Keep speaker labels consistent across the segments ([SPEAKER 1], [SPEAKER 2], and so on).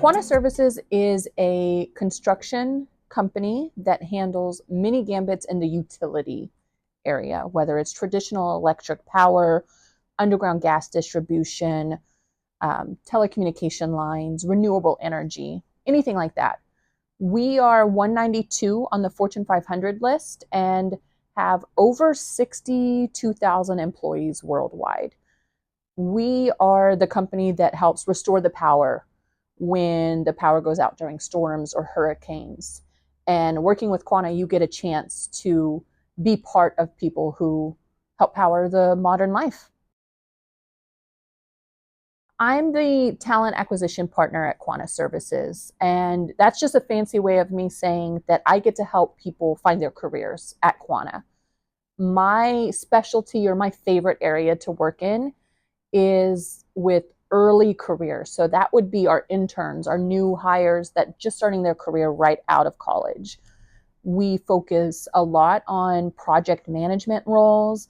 [SPEAKER 1] Quanta Services is a construction company that handles many gambits in the utility area, whether it's traditional electric power, underground gas distribution, telecommunication lines, renewable energy, anything like that. We are 192 on the Fortune 500 list and have over 62,000 employees worldwide. We are the company that helps restore the power when the power goes out during storms or hurricanes. And working with Quanta, you get a chance to be part of people who help power the modern life. I'm the talent acquisition partner at Quanta Services, and that's just a fancy way of me saying that I get to help people find their careers at Quanta. My specialty or my favorite area to work in is with early careers. So that would be our interns, our new hires that just starting their career right out of college. We focus a lot on project management roles,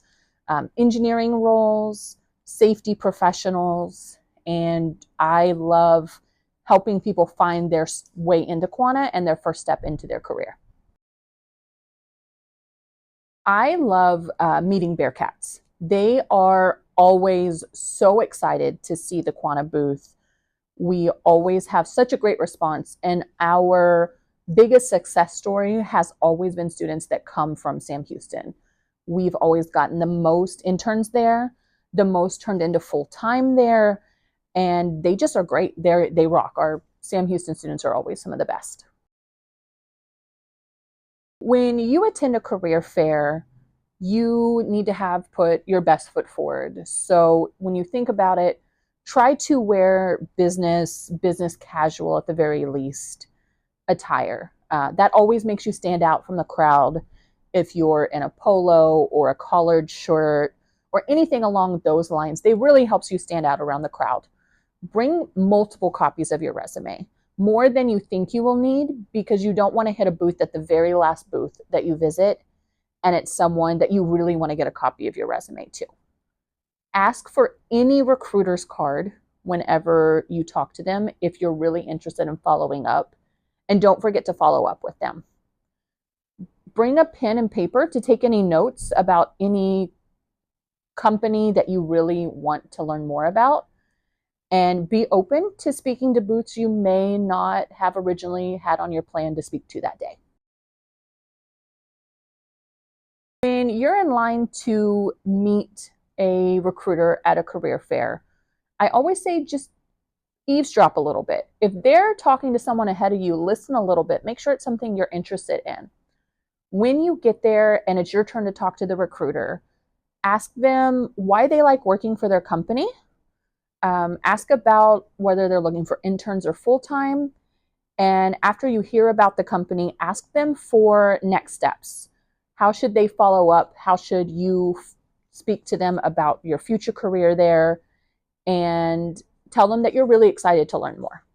[SPEAKER 1] engineering roles, safety professionals, and I love helping people find their way into Quanta and their first step into their career. I love meeting Bearcats. They are always so excited to see the Quanta booth. We always have such a great response, and our biggest success story has always been students that come from Sam Houston. We've always gotten the most interns there, the most turned into full-time there, and they just are great. They rock. Our Sam Houston students are always some of the best. When you attend a career fair, you need to have put your best foot forward. So when you think about it, try to wear business casual at the very least attire. That always makes you stand out from the crowd. If you're in a polo or a collared shirt or anything along those lines, they really helps you stand out around the crowd. Bring multiple copies of your resume, more than you think you will need, because you don't want to hit a booth at the very last booth that you visit and it's someone that you really want to get a copy of your resume to. Ask for any recruiter's card whenever you talk to them if you're really interested in following up, and don't forget to follow up with them. Bring a pen and paper to take any notes about any company that you really want to learn more about, and be open to speaking to booths you may not have originally had on your plan to speak to that day. When you're in line to meet a recruiter at a career fair, I always say just eavesdrop a little bit. If they're talking to someone ahead of you, listen a little bit. Make sure it's something you're interested in. When you get there and it's your turn to talk to the recruiter, ask them why they like working for their company. Ask about whether they're looking for interns or full-time. And after you hear about the company, ask them for next steps. How should they follow up? How should you speak to them about your future career there? And tell them that you're really excited to learn more.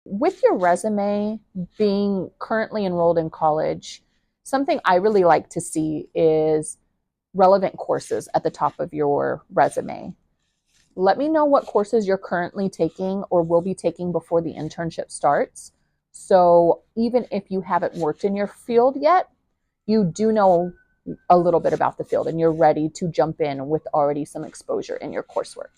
[SPEAKER 1] With your resume being currently enrolled in college, something I really like to see is relevant courses at the top of your resume. Let me know what courses you're currently taking or will be taking before the internship starts. So even if you haven't worked in your field yet, you do know a little bit about the field and you're ready to jump in with already some exposure in your coursework.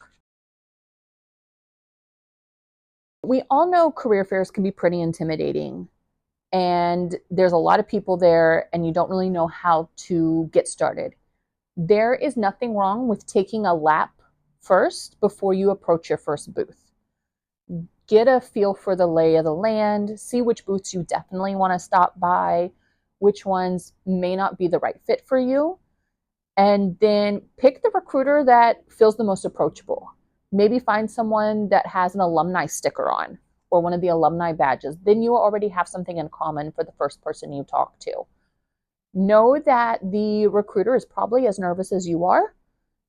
[SPEAKER 1] We all know career fairs can be pretty intimidating, and there's a lot of people there and you don't really know how to get started. There is nothing wrong with taking a lap first before you approach your first booth. Get a feel for the lay of the land, see which booths you definitely want to stop by, which ones may not be the right fit for you, and then pick the recruiter that feels the most approachable. Maybe find someone that has an alumni sticker on or one of the alumni badges. Then you already have something in common for the first person you talk to. Know that the recruiter is probably as nervous as you are,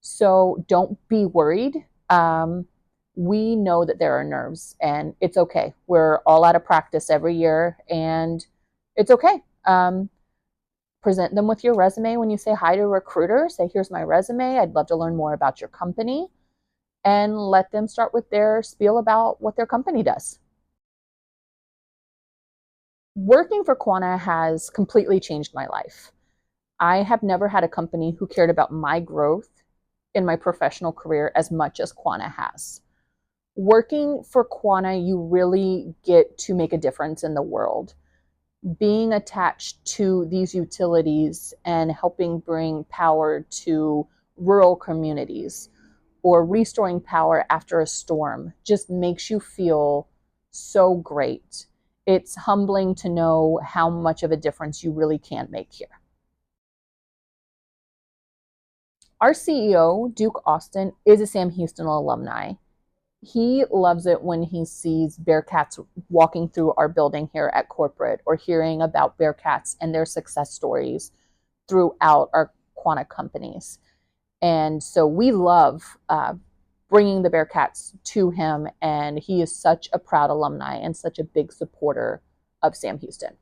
[SPEAKER 1] so don't be worried. We know that there are nerves, and it's okay. We're all out of practice every year, and it's okay. Present them with your resume when you say hi to a recruiter. Say, here's my resume. I'd love to learn more about your company. and let them start with their spiel about what their company does. Working for Quanta has completely changed my life. I have never had a company who cared about my growth in my professional career as much as Quanta has. Working for Quanta, you really get to make a difference in the world. Being attached to these utilities and helping bring power to rural communities or restoring power after a storm just makes you feel so great. It's humbling to know how much of a difference you really can make here. Our CEO, Duke Austin, is a Sam Houston alumni. He loves it when he sees Bearcats walking through our building here at corporate or hearing about Bearcats and their success stories throughout our Quanta companies. And so we love bringing the Bearcats to him, and he is such a proud alumni and such a big supporter of Sam Houston.